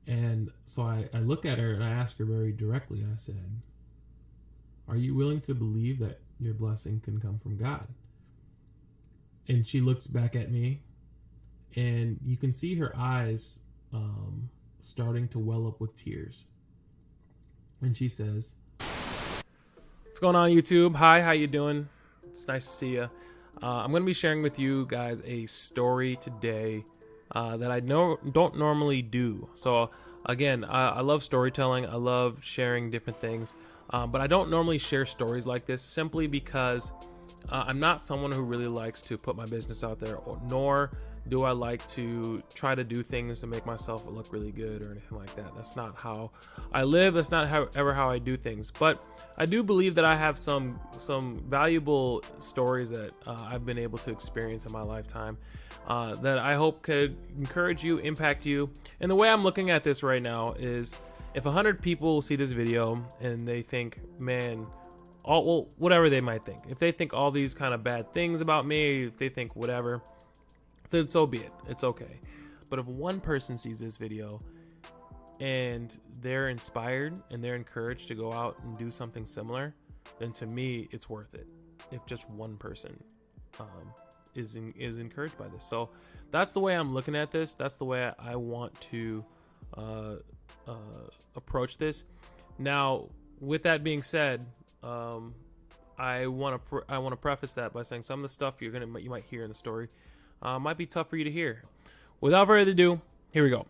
And so I look at her and I ask her very directly. I said, "Are you willing to believe that your blessing can come from God?" And she looks back at me, and you can see her eyes starting to well up with tears. And she says, "What's going on, YouTube? Hi, how you doing? It's nice to see you. I'm going to be sharing with you guys a story today that I don't normally do. So again, I love storytelling. I love sharing different things, but I don't normally share stories like this simply because I'm not someone who really likes to put my business out there, nor do I like to try to do things to make myself look really good or anything like that. That's not how I live. That's not ever how I do things. But I do believe that I have some valuable stories that I've been able to experience in my lifetime that I hope could encourage you, impact you. And the way I'm looking at this right now is, if 100 people see this video and they think, man, well, whatever they might think. If they think all these kind of bad things about me, if they think whatever, then so be it. It's okay. But if one person sees this video and they're inspired and they're encouraged to go out and do something similar, then to me, it's worth it. If just one person is encouraged by this. So that's the way I'm looking at this. That's the way I want to approach this. Now, with that being said, I want to preface that by saying some of the stuff you might hear in the story might be tough for you to hear. Without further ado, here we go.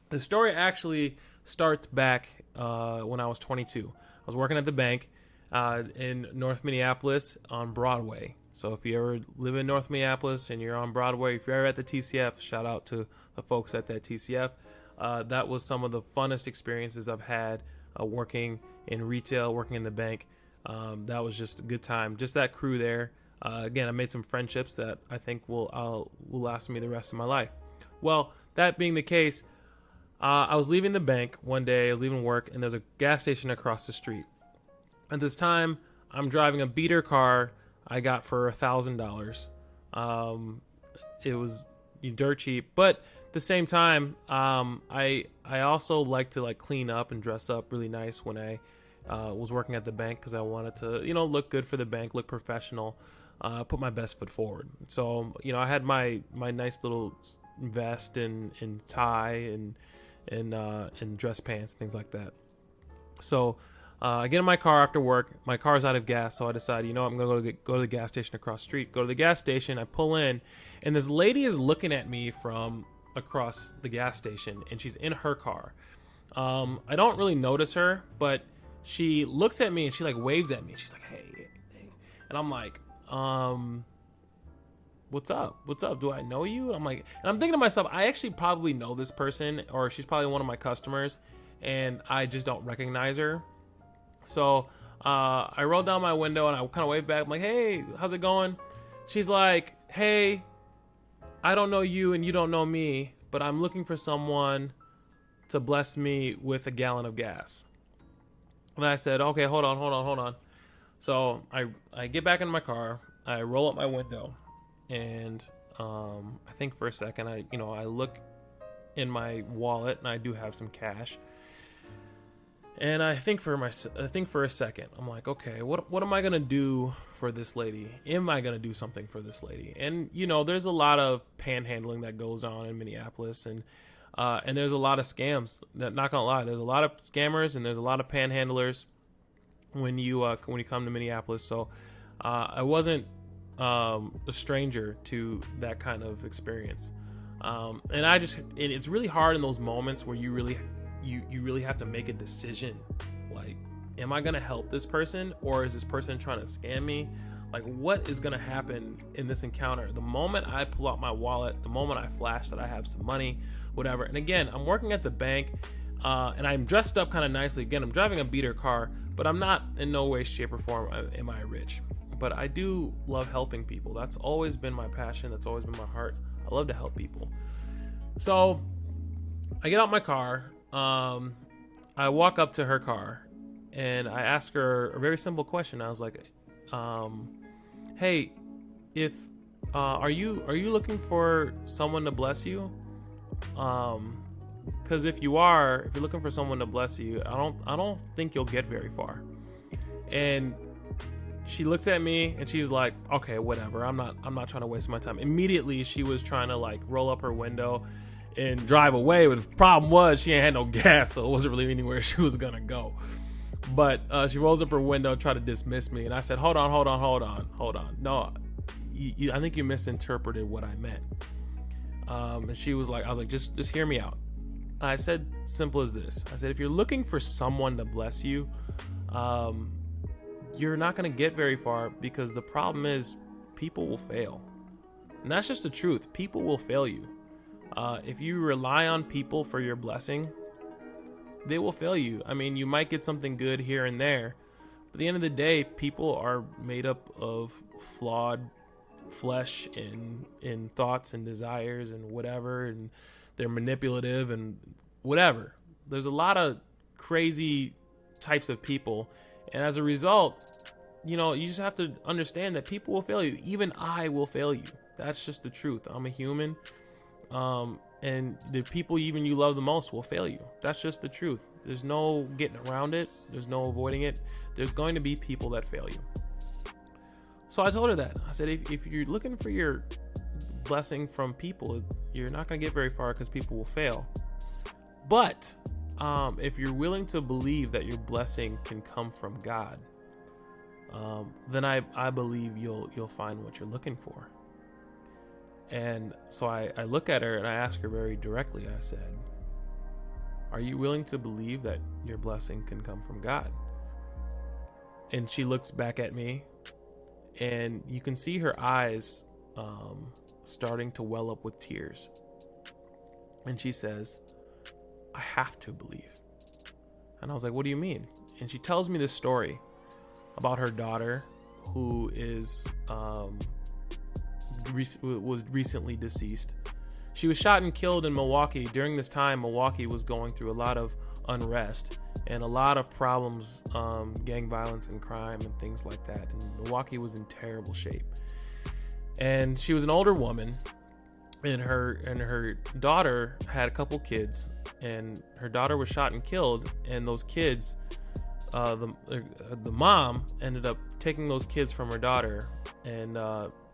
The story actually starts back when I was 22. I was working at the bank in North Minneapolis on Broadway. So if you ever live in North Minneapolis and you're on Broadway, if you're ever at the TCF, shout out to the folks at that TCF. That was some of the funnest experiences I've had working in retail, working in the bank. That was just a good time. Just that crew there. Again, I made some friendships that I think will last me the rest of my life. Well, that being the case, I was leaving the bank one day. I was leaving work, and there's a gas station across the street. At this time, I'm driving a beater car I got for $1,000. It was dirt cheap, but at the same time, I also like to clean up and dress up really nice when I was working at the bank, because I wanted to look good for the bank, look professional, put my best foot forward. So I had my nice little vest and tie and dress pants, things like that. So I get in my car after work. My car's out of gas, so I decide, I'm gonna go to the gas station across the street. Go to the gas station. I pull in, and this lady is looking at me from across the gas station, and she's in her car. I don't really notice her, but she looks at me and she waves at me. She's like, hey. And I'm like, what's up? Do I know you? And I'm thinking to myself, I actually probably know this person, or she's probably one of my customers, and I just don't recognize her. So I roll down my window and I kind of wave back. I'm like, hey, how's it going? She's like, hey, I don't know you and you don't know me, but I'm looking for someone to bless me with a gallon of gas. And I said, okay, hold on. So I get back in my car, I roll up my window, and I think for a second, I look in my wallet, and I do have some cash. And I think for a second, I'm like, okay, what am I gonna do for this lady? Am I gonna do something for this lady? And there's a lot of panhandling that goes on in Minneapolis, and there's a lot of scams. Not gonna lie, there's a lot of scammers and there's a lot of panhandlers when you come to Minneapolis. So I wasn't a stranger to that kind of experience, and it's really hard in those moments where you really have to make a decision. Like, am I gonna help this person, or is this person trying to scam me? Like, what is gonna happen in this encounter? The moment I pull out my wallet, the moment I flash that I have some money, whatever. And again, I'm working at the bank, and I'm dressed up kind of nicely. Again, I'm driving a beater car, but I'm not in no way, shape, or form am I rich. But I do love helping people. That's always been my passion. That's always been my heart. I love to help people. So I get out my car. I walk up to her car and I ask her a very simple question. I was like, hey, if are you looking for someone to bless you? Because if you're looking for someone to bless you, I don't think you'll get very far. And she looks at me and she's like, okay, whatever. I'm not trying to waste my time. Immediately, she was trying to like roll up her window and drive away. But the problem was she ain't had no gas, so it wasn't really anywhere she was gonna go. But she rolls up her window, try to dismiss me, and I said, hold on. No, I think you misinterpreted what I meant. And she was like, I was like, just hear me out. And I said, simple as this. I said, if you're looking for someone to bless you, you're not going to get very far, because the problem is people will fail. And that's just the truth. People will fail you. If you rely on people for your blessing, they will fail you. I mean, you might get something good here and there, but at the end of the day, people are made up of flawed flesh and thoughts and desires and whatever, and they're manipulative and whatever. There's a lot of crazy types of people, and as a result, you just have to understand that people will fail you. Even I will fail you. That's just the truth. I'm a human. And the people even you love the most will fail you. That's just the truth. There's no getting around it. There's no avoiding it. There's going to be people that fail you. So I told her that. I said, if you're looking for your blessing from people, you're not going to get very far, because people will fail. But if you're willing to believe that your blessing can come from God, then I believe you'll find what you're looking for. And so I look at her and I ask her very directly. I said, are you willing to believe that your blessing can come from God? And she looks back at me, and you can see her eyes starting to well up with tears. And she says, I have to believe. And I was like, what do you mean? And she tells me this story about her daughter, who is was recently deceased. She was shot and killed in Milwaukee. During this time, Milwaukee was going through a lot of unrest and a lot of problems, gang violence and crime and things like that. And Milwaukee was in terrible shape. And she was an older woman, and her daughter had a couple kids, and her daughter was shot and killed. And those kids, the mom ended up taking those kids from her daughter and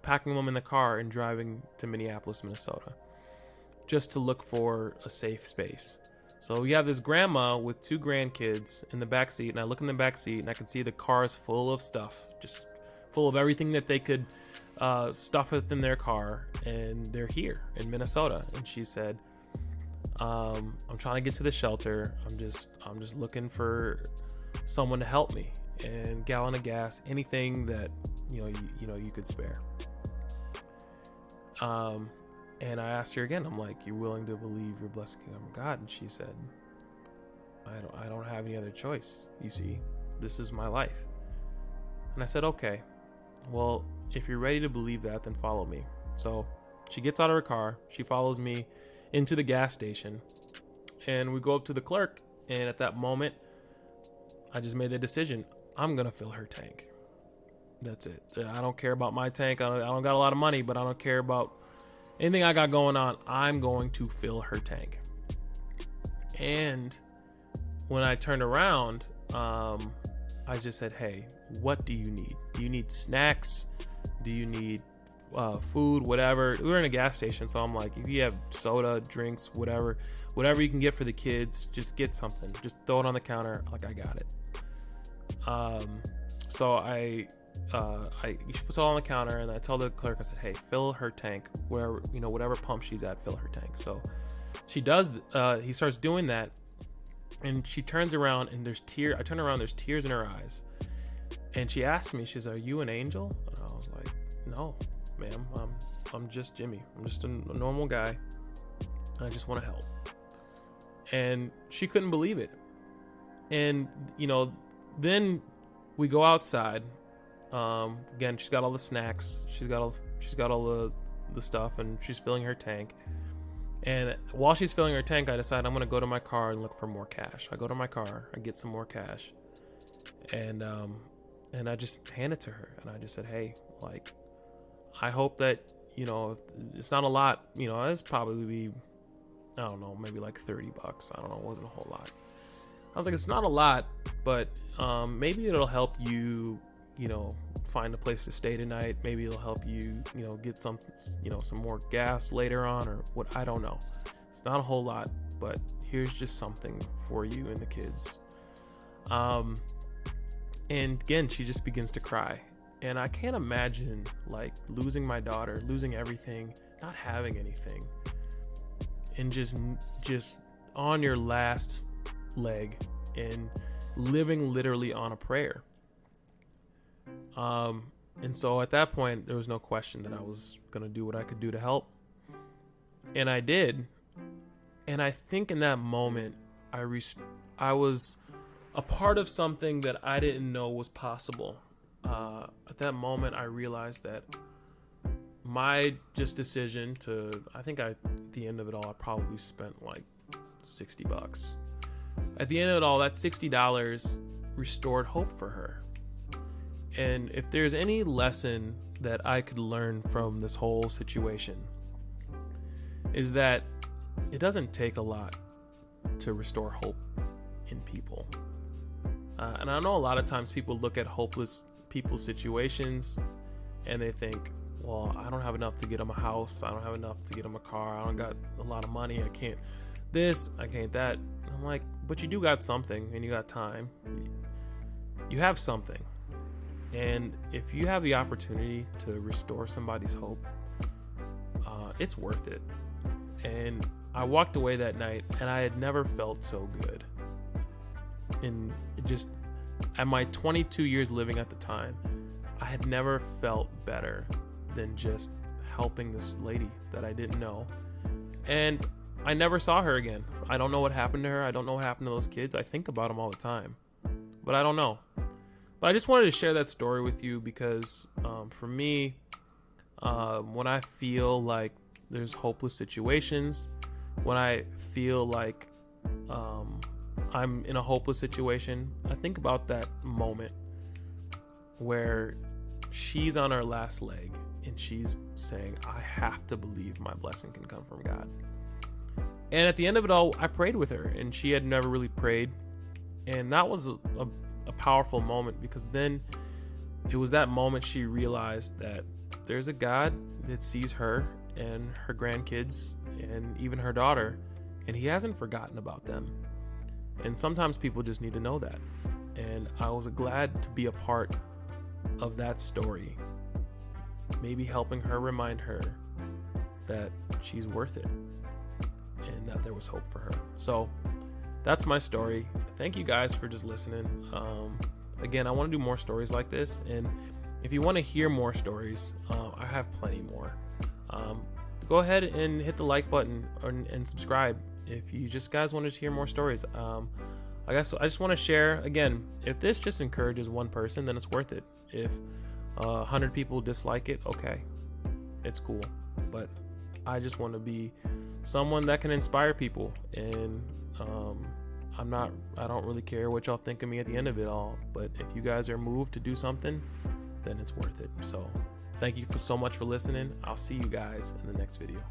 packing them in the car and driving to Minneapolis, Minnesota, just to look for a safe space. So we have this grandma with two grandkids in the back seat, and I look in the back seat and I can see the car's full of stuff, just full of everything that they could stuff within their car, and they're here in Minnesota. And she said, I'm trying to get to the shelter. I'm just looking for someone to help me, and gallon of gas, anything that you could spare. And I asked her again, I'm like, you're willing to believe your blessing from God? And she said, I don't have any other choice. You see, this is my life. And I said, okay, well, if you're ready to believe that, then follow me. So she gets out of her car, she follows me into the gas station, and we go up to the clerk. And at that moment, I just made the decision. I'm going to fill her tank. That's it. I don't care about my tank. I don't got a lot of money, but I don't care about anything I got going on. I'm going to fill her tank. And when I turned around, I just said, hey, what do you need? Do you need snacks? Do you need food, whatever? We were in a gas station, so I'm like, if you have soda, drinks, whatever you can get for the kids, just get something. Just throw it on the counter. Like, I got it. So she puts it all on the counter, and I tell the clerk, I said, hey, fill her tank, whatever pump she's at, fill her tank. So she does, he starts doing that, and she turns around, and I turn around, there's tears in her eyes. And she asked me, she says, are you an angel? And I was like, no, ma'am, I'm just Jimmy. I'm just a normal guy. I just want to help. And she couldn't believe it. And, then we go outside. Again, she's got all the snacks. She's got all the stuff, and she's filling her tank. And while she's filling her tank, I decide I'm going to go to my car and look for more cash. I go to my car, I get some more cash, and I just hand it to her. And I just said, hey, like, I hope that, it's not a lot, it's probably be I don't know, maybe like $30. I don't know, it wasn't a whole lot. I was like, it's not a lot, but maybe it'll help you, you know, find a place to stay tonight. Maybe it'll help you, you know, get some, you know, some more gas later on, or what, I don't know. It's not a whole lot, but here's just something for you and the kids. And again, she just begins to cry. And I can't imagine like losing my daughter, losing everything, not having anything, and just on your last leg and living literally on a prayer. And so at that point, there was no question that I was going to do what I could do to help. And I did. And I think in that moment, I was a part of something that I didn't know was possible. At that moment, I realized that my just decision to, I think at the end of it all, I probably spent like $60. At the end of it all, that $60 restored hope for her. And if there's any lesson that I could learn from this whole situation, is that it doesn't take a lot to restore hope in people. And I know a lot of times people look at hopeless people's situations and they think, well, I don't have enough to get them a house. I don't have enough to get them a car. I don't got a lot of money. I can't this, I can't that. I'm like, but you do got something, and you got time. You have something. And if you have the opportunity to restore somebody's hope, it's worth it. And I walked away that night and I had never felt so good. And just at my 22 years living at the time, I had never felt better than just helping this lady that I didn't know. And I never saw her again. I don't know what happened to her. I don't know what happened to those kids. I think about them all the time, but I don't know. But I just wanted to share that story with you because for me, when I feel like there's hopeless situations, when I feel like I'm in a hopeless situation, I think about that moment where she's on her last leg and she's saying, I have to believe my blessing can come from God. And at the end of it all, I prayed with her, and she had never really prayed. And that was a powerful moment, because then it was that moment she realized that there's a God that sees her and her grandkids and even her daughter, and he hasn't forgotten about them. And sometimes people just need to know that. And I was glad to be a part of that story, maybe helping her remind her that she's worth it and that there was hope for her. So that's my story. Thank you guys for just listening. Again, I want to do more stories like this, and if you want to hear more stories, I have plenty more. Go ahead and hit the like button and subscribe if you just guys want to hear more stories. I guess I just want to share again, if this just encourages one person, then it's worth it. If 100 people dislike it, okay, it's cool. But I just want to be someone that can inspire people, and I don't really care what y'all think of me at the end of it all, but if you guys are moved to do something, then it's worth it. So thank you so much for listening. I'll see you guys in the next video.